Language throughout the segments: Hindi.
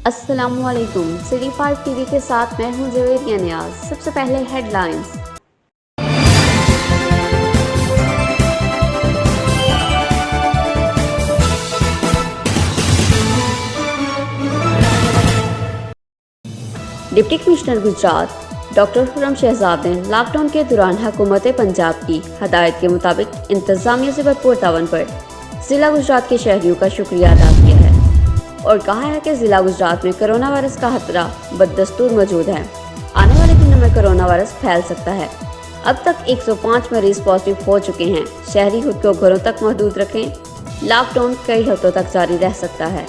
अस्सलामुअलैकुम। सिटी 5 टीवी के साथ मैं हूं जवेरिया नियाज। सबसे पहले headlines. Deputy commissioner Gujarat doctor Khurram Shahzad ने लॉकडाउन के दौरान हुकूमत पंजाब की हदायत के मुताबिक इंतजामिया से भरपूर तावन पर जिला गुजरात के शहरियों का शुक्रिया अदा किया है और कहा है कि जिला गुजरात में कोरोना वायरस का खतरा बदस्तूर मौजूद है। आने वाले दिनों में कोरोना वायरस फैल सकता है। अब तक 105 मरीज पॉजिटिव हो चुके हैं। शहरी खुद को घरों तक महदूद रखें। लॉकडाउन कई हफ्तों तक जारी रह सकता है।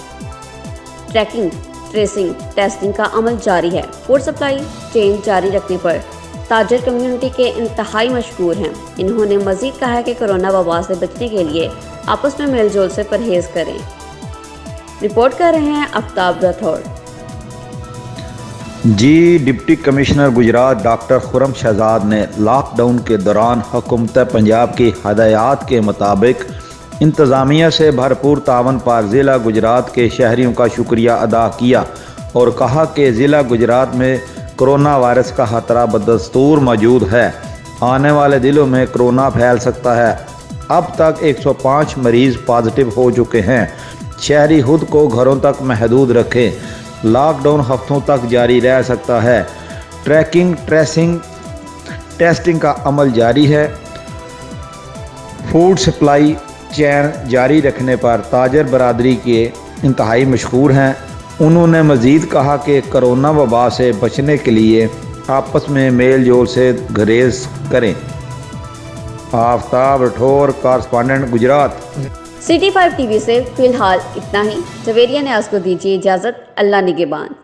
ट्रैकिंग, ट्रेसिंग, टेस्टिंग का अमल जारी है। फूड सप्लाई चेन जारी रखने पर ताजर कम्युनिटी के इंतहाई मशहूर हैं। इन्होंने मजीद कहा है कि कोरोना वबा से बचने के लिए आपस में मेलजोल से परहेज करें। रिपोर्ट कर रहे हैं आफ्ताब राठौड़। जी, deputy commissioner Gujarat doctor Khurram Shahzad ने लॉकडाउन के दौरान हुकूमत पंजाब की हदायत के मुताबिक इंतज़ामिया से भरपूर तावन पर ज़िला गुजरात के शहरियों का शुक्रिया अदा किया और कहा कि ज़िला गुजरात में कोरोना वायरस का खतरा बदस्तूर मौजूद है। आने वाले दिनों में कोरोना फैल सकता है। अब तक 105 मरीज़ पॉजिटिव हो चुके हैं। शहरी खुद को घरों तक महदूद रखें। लॉकडाउन हफ्तों तक जारी रह सकता है। ट्रैकिंग, ट्रेसिंग, टेस्टिंग का अमल जारी है। फूड सप्लाई चैन जारी रखने पर ताजर बरादरी के इंतहाई मशहूर हैं। उन्होंने मज़ीद कहा कि कोरोना वबा से बचने के लिए आपस में मेल जोल से गुरेज करें। Aftab Rathore, correspondent Gujarat. City 5 TV से फिलहाल इतना ही। जवेरिया नियाज को दीजिए इजाज़त। अल्लाह निगहबान।